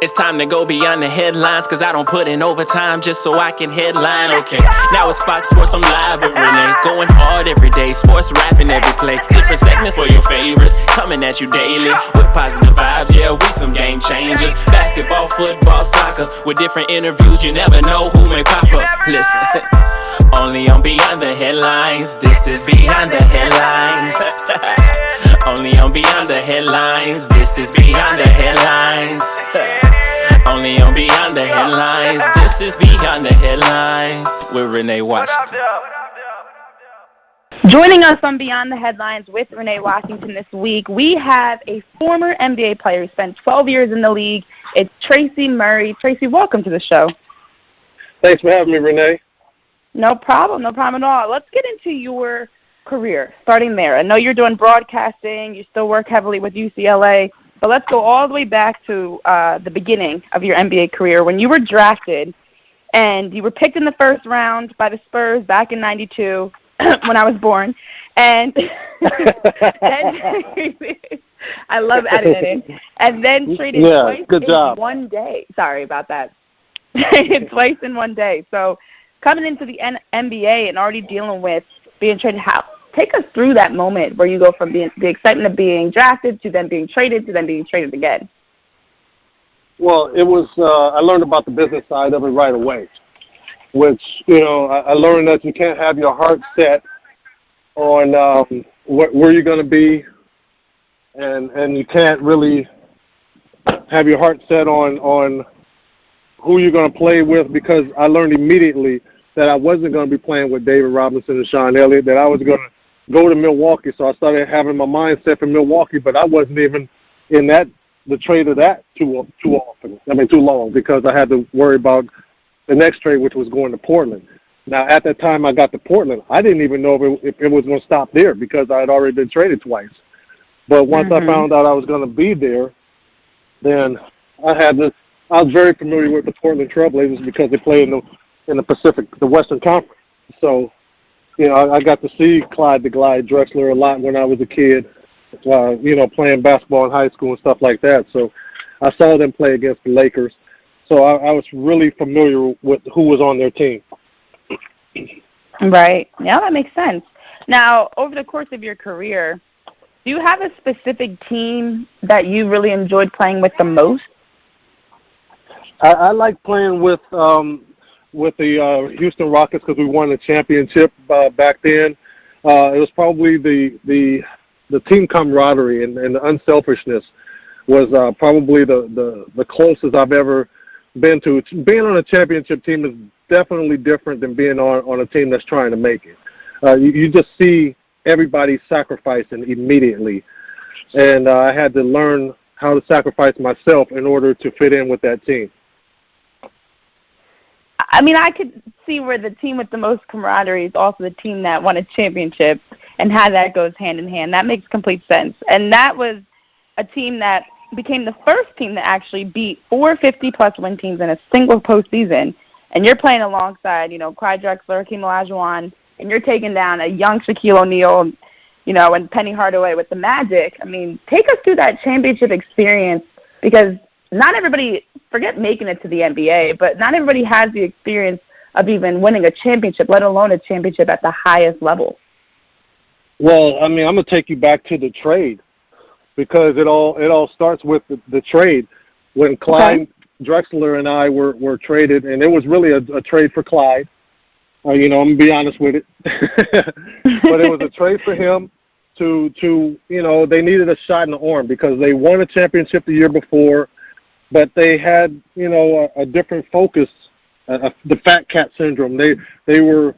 It's time to go beyond the headlines, cause I don't put in overtime just so I can headline. Okay, now it's Fox Sports, I'm live with Renee. Going hard every day, sports rapping every play. Different segments for your favorites, coming at you daily with positive vibes, yeah, we some game changers. Basketball, football, soccer, with different interviews, you never know who may pop up. Listen, only on Beyond the Headlines, this is Beyond the Headlines. Only on Beyond the Headlines, this is Beyond the Headlines. Only on Beyond the Headlines, this is Beyond the Headlines with Renee Washington. Joining us on Beyond the Headlines with Renee Washington this week, we have a former NBA player who spent 12 years in the league. It's Tracy Murray. Tracy, welcome to the show. Thanks for having me, Renee. No problem at all. Let's get into your career, starting there. I know you're doing broadcasting. You still work heavily with UCLA. But let's go all the way back to the beginning of your NBA career when you were drafted and you were picked in the first round by the Spurs back in '92 when I was born. And then I love editing. And then traded twice in 1 day. Sorry about that. Twice in 1 day. So coming into the NBA and already dealing with being traded, take us through that moment where you go from the excitement of being drafted to then being traded again. Well, it was I learned about the business side of it right away, which, I learned that you can't have your heart set on where you're going to be, and you can't really have your heart set on who you're going to play with, because I learned immediately that I wasn't going to be playing with David Robinson and Sean Elliott, that I was going to go to Milwaukee. So I started having my mindset for Milwaukee, but I wasn't even in the trade of that too long, because I had to worry about the next trade, which was going to Portland. Now, at that time I got to Portland, I didn't even know if it was going to stop there, because I had already been traded twice. But once I found out I was going to be there, then I was very familiar with the Portland Trailblazers because they played in the Western Conference. So, I got to see Clyde the Glide Drexler a lot when I was a kid, playing basketball in high school and stuff like that. So I saw them play against the Lakers. So I was really familiar with who was on their team. Right. Yeah, that makes sense. Now, over the course of your career, do you have a specific team that you really enjoyed playing with the most? I like playing with the Houston Rockets because we won a championship back then. It was probably the team camaraderie and the unselfishness was probably the closest I've ever been to. Being on a championship team is definitely different than being on a team that's trying to make it. You just see everybody sacrificing immediately, and I had to learn how to sacrifice myself in order to fit in with that team. I mean, I could see where the team with the most camaraderie is also the team that won a championship, and how that goes hand in hand. That makes complete sense. And that was a team that became the first team that actually beat 4 50-plus win teams in a single postseason. And you're playing alongside, Clyde Drexler, Hakeem Olajuwon, and you're taking down a young Shaquille O'Neal, and Penny Hardaway with the Magic. I mean, take us through that championship experience, because not everybody, forget making it to the NBA, but not everybody has the experience of even winning a championship, let alone a championship at the highest level. Well, I mean, I'm going to take you back to the trade, because it all starts with the trade. When Clyde Drexler and I were traded, and it was really a trade for Clyde. I'm going to be honest with it. But it was a trade for him to they needed a shot in the arm because they won a championship the year before, but they had, a different focus, the fat cat syndrome. They were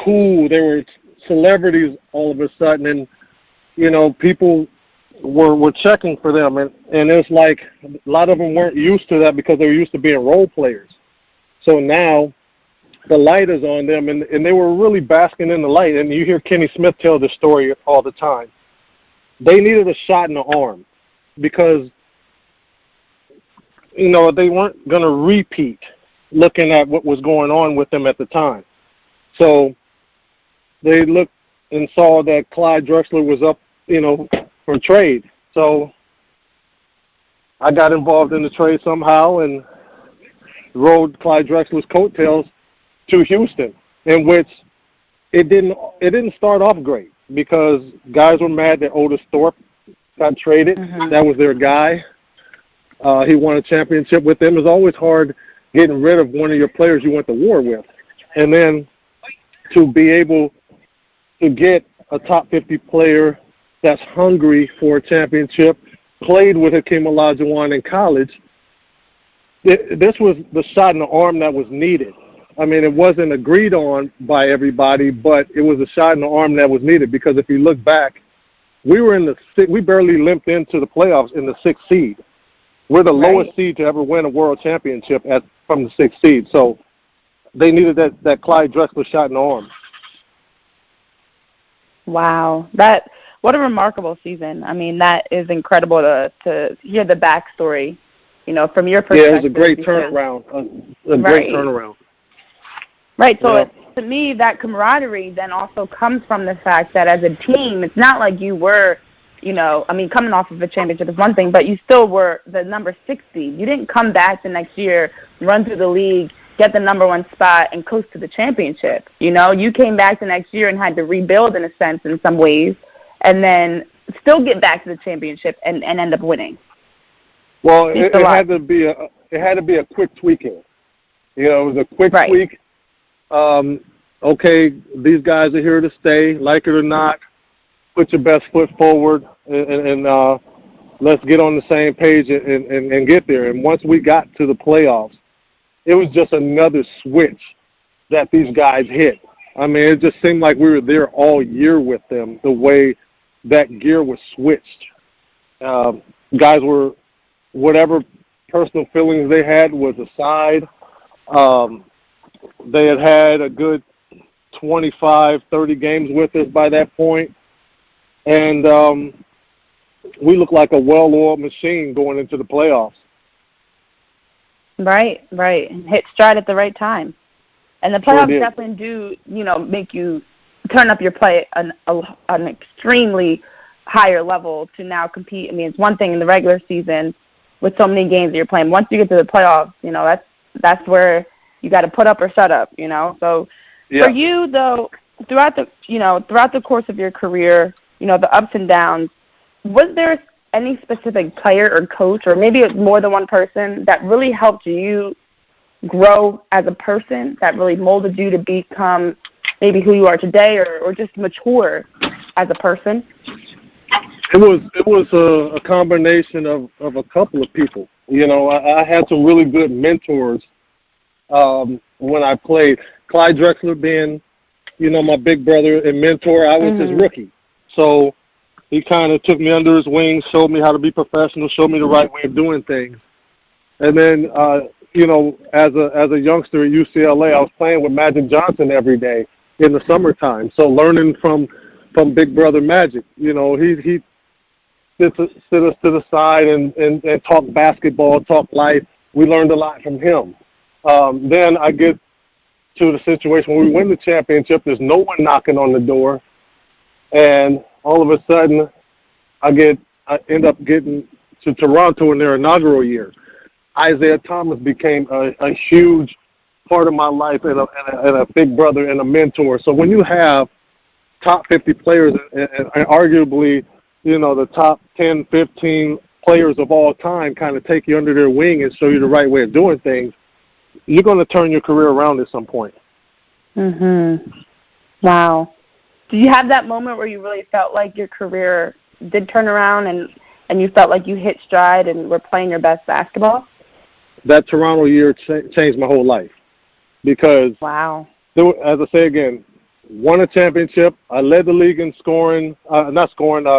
cool. They were celebrities all of a sudden, and, people were checking for them. And it's like a lot of them weren't used to that because they were used to being role players. So now the light is on them, and they were really basking in the light. And you hear Kenny Smith tell this story all the time. They needed a shot in the arm because, they weren't going to repeat looking at what was going on with them at the time. So they looked and saw that Clyde Drexler was up, for trade. So I got involved in the trade somehow and rode Clyde Drexler's coattails to Houston, in which it didn't start off great because guys were mad that Otis Thorpe got traded. Mm-hmm. That was their guy. He won a championship with them. It was always hard getting rid of one of your players you went to war with. And then to be able to get a top 50 player that's hungry for a championship, played with Hakeem Olajuwon in college, this was the shot in the arm that was needed. I mean, it wasn't agreed on by everybody, but it was a shot in the arm that was needed because if you look back, we barely limped into the playoffs in the 6th seed. We're the lowest seed to ever win a world championship from the 6th seed. So they needed that Clyde Drexler shot in the arm. Wow. What a remarkable season. I mean, that is incredible to hear the backstory, from your perspective. Yeah, it was a great turnaround. Great turnaround. Right. So to me, that camaraderie then also comes from the fact that as a team, it's not like you were, coming off of a championship is one thing, but you still were the number 6 seed. You didn't come back the next year, run through the league, get the number 1 spot, and coast to the championship. You came back the next year and had to rebuild in a sense in some ways, and then still get back to the championship and end up winning. Well, it had to be a quick tweaking. It was a quick tweak. Okay, these guys are here to stay, like it or not. Put your best foot forward, and let's get on the same page and get there. And once we got to the playoffs, it was just another switch that these guys hit. I mean, it just seemed like we were there all year with them, the way that gear was switched. Guys were, whatever personal feelings they had was aside. They had a good 25, 30 games with us by that point. And we looked like a well-oiled machine going into the playoffs. Right. Hit stride at the right time. And the playoffs definitely do, make you turn up your play an extremely higher level to now compete. I mean, it's one thing in the regular season with so many games that you're playing. Once you get to the playoffs, that's where you got to put up or shut up, So for you, though, throughout the course of your career, the ups and downs, was there any specific player or coach or maybe more than one person that really helped you grow as a person, that really molded you to become maybe who you are today or just mature as a person? It was a combination of a couple of people. I had some really good mentors when I played. Clyde Drexler being, my big brother and mentor, I was his rookie. So he kind of took me under his wing, showed me how to be professional, showed me the right way of doing things. And then, as a youngster at UCLA, I was playing with Magic Johnson every day in the summertime. So learning from Big Brother Magic, he sit us to the side and talk basketball, talk life. We learned a lot from him. Then I get to the situation when we win the championship, there's no one knocking on the door. And all of a sudden, I end up getting to Toronto in their inaugural year. Isaiah Thomas became a huge part of my life and a big brother and a mentor. So when you have top 50 players and arguably, the top 10, 15 players of all time kind of take you under their wing and show you the right way of doing things, you're going to turn your career around at some point. Wow. Did you have that moment where you really felt like your career did turn around and you felt like you hit stride and were playing your best basketball? That Toronto year changed my whole life because, as I say again, won a championship. I led the league in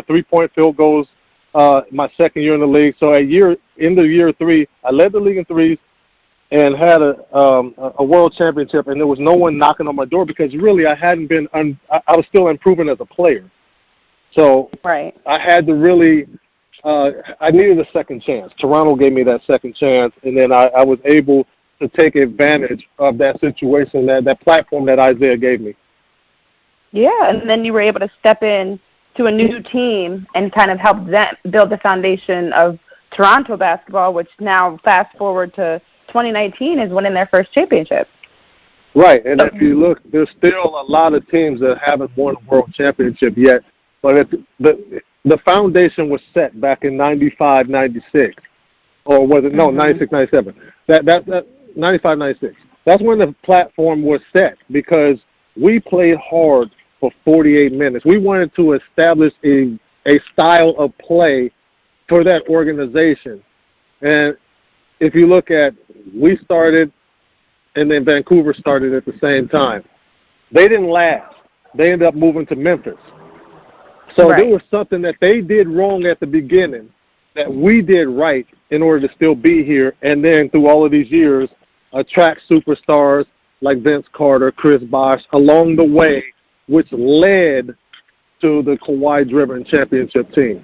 three-point field goals my second year in the league. So into year 3, I led the league in threes and had a world championship, and there was no one knocking on my door because really I hadn't been I was still improving as a player. So I had to really I needed a second chance. Toronto gave me that second chance, and then I was able to take advantage of that situation, that platform that Isaiah gave me. Yeah, and then you were able to step in to a new team and kind of help them build the foundation of Toronto basketball, which now fast forward to 2019 is winning their first championship. Right, and if you look, there's still a lot of teams that haven't won a world championship yet, but the foundation was set back in 95, 96, or was it, no, 96, 97. That 95, 96. That's when the platform was set because we played hard for 48 minutes. We wanted to establish a style of play for that organization. And if you look at, we started and then Vancouver started at the same time. They didn't last. They ended up moving to Memphis. So there was something that they did wrong at the beginning that we did right in order to still be here. And then through all of these years, attract superstars like Vince Carter, Chris Bosh along the way, which led to the Kawhi-driven championship team.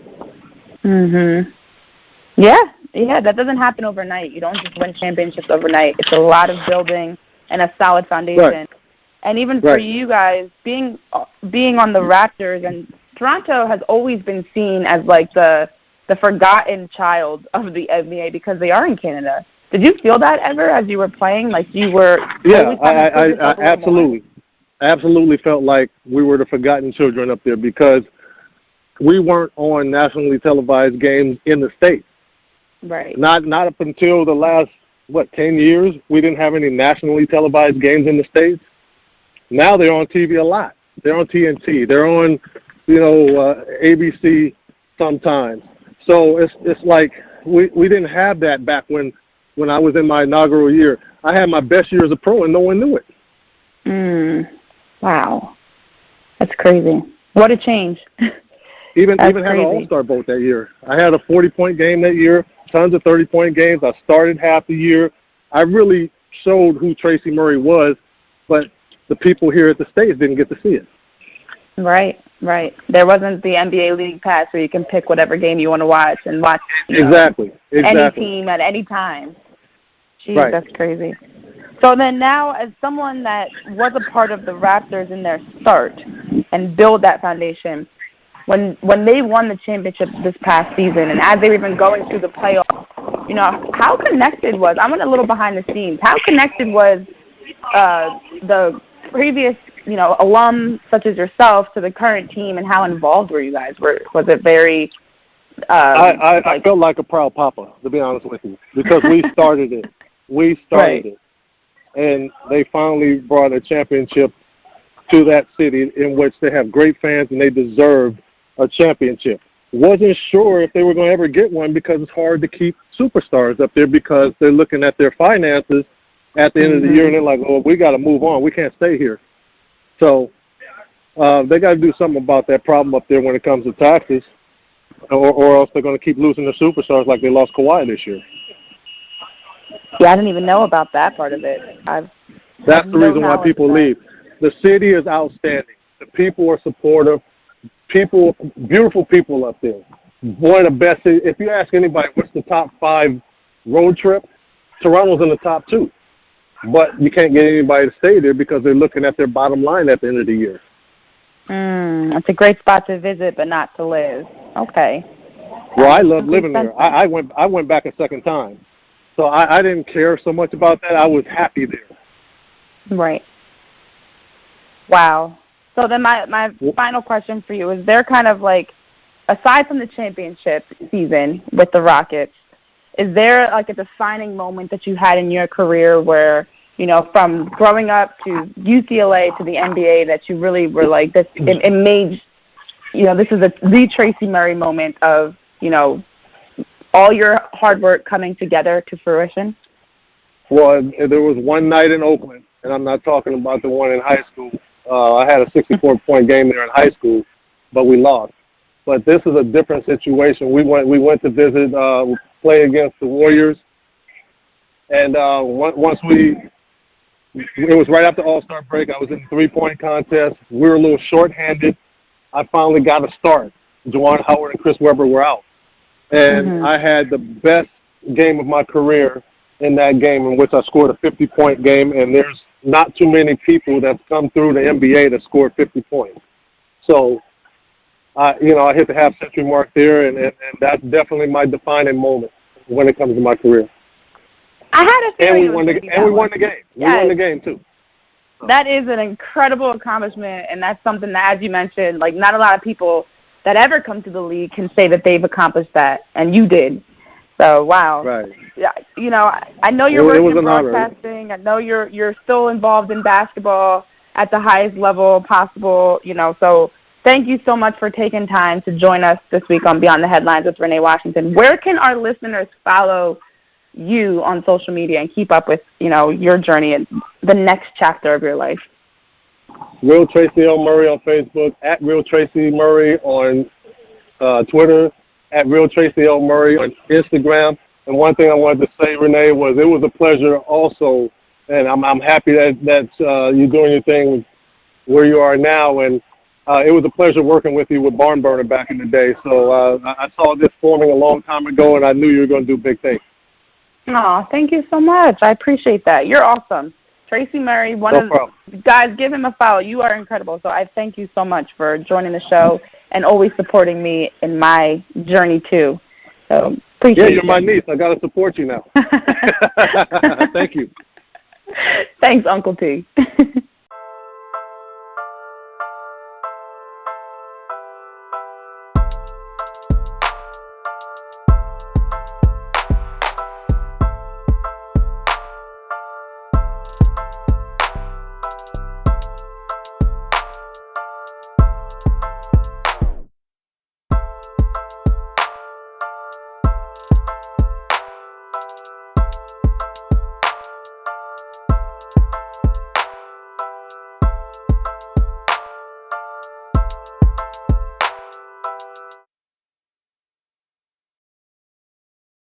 Yeah, that doesn't happen overnight. You don't just win championships overnight. It's a lot of building and a solid foundation. Right. And even for you guys, being on the Raptors, and Toronto has always been seen as like the forgotten child of the NBA because they are in Canada. Did you feel that ever as you were playing? Like you were? Yeah, I absolutely felt like we were the forgotten children up there because we weren't on nationally televised games in the States. Right. Not up until the last, 10 years, we didn't have any nationally televised games in the States. Now they're on TV a lot. They're on TNT. They're on, ABC sometimes. So it's like we didn't have that back when I was in my inaugural year. I had my best year as a pro and no one knew it. Wow. That's crazy. What a change. Even had an all-star vote that year. I had a 40-point game that year, tons of 30-point games. I started half the year. I really showed who Tracy Murray was, but the people here at the States didn't get to see it. Right. There wasn't the NBA League Pass where you can pick whatever game you want to watch and watch Exactly. any team at any time. Jeez, That's crazy. So then now, as someone that was a part of the Raptors in their start and build that foundation, when they won the championship this past season and as they were even going through the playoffs, how connected was, I went a little behind the scenes, how connected was the previous, alum such as yourself to the current team, and how involved were you guys? Was it very... I felt like a proud papa, to be honest with you, because we started it. It. And they finally brought a championship to that city in which they have great fans and they deserved a championship. Wasn't sure if they were going to ever get one because it's hard to keep superstars up there because they're looking at their finances at the end of the year and they're like, oh, we got to move on. We can't stay here. So they got to do something about that problem up there when it comes to taxes, or else they're going to keep losing their superstars like they lost Kawhi this year. Yeah, I didn't even know about that part of it. That's the reason why people leave. The city is outstanding. The people are supportive. Beautiful people up there. One of the best. If you ask anybody what's the top 5 road trip, Toronto's in the top 2. But you can't get anybody to stay there because they're looking at their bottom line at the end of the year. That's a great spot to visit, but not to live. Okay. Well, I love living there. I went back a second time. So I didn't care so much about that. I was happy there. Right. Wow. So then my final question for you is, there kind of like, aside from the championship season with the Rockets, is there like a defining moment that you had in your career where, from growing up to UCLA to the NBA, that you really were like, this, it made, this is the Tracy Murray moment of, all your hard work coming together to fruition? Well, there was one night in Oakland, and I'm not talking about the one in high school. I had a 64-point game there in high school, but we lost. But this is a different situation. We went to visit, play against the Warriors, and it was right after All-Star break. I was in the 3-point contest. We were a little shorthanded. I finally got a start. Juwan Howard and Chris Webber were out. And I had the best game of my career in that game, in which I scored a 50-point game, and there's not too many people that's come through the NBA that scored 50 points. So I hit the half-century mark there, and that's definitely my defining moment when it comes to my career. I had a feeling we won the game. We won the game, too. That is an incredible accomplishment, and that's something that, as you mentioned, like not a lot of people that ever come to the league can say that they've accomplished that, and you did. So, wow. Right. Yeah, I know you're working in broadcasting. I know you're still involved in basketball at the highest level possible, so thank you so much for taking time to join us this week on Beyond the Headlines with Renee Washington. Where can our listeners follow you on social media and keep up with, your journey and the next chapter of your life? Real Tracy L. Murray on Facebook, at Real Tracy Murray on Twitter, at Real Tracy L. Murray on Instagram. And one thing I wanted to say, Renee, was it was a pleasure also, and I'm happy that you're doing your thing where you are now. And it was a pleasure working with you with Barn Burner back in the day. So I saw this forming a long time ago, and I knew you were going to do big things. Oh, thank you so much. I appreciate that. You're awesome. Tracy Murray, guys, give him a follow. You are incredible. So I thank you so much for joining the show and always supporting me in my journey, too. So appreciate it. Yeah, you're my niece. I got to support you now. Thank you. Thanks, Uncle T.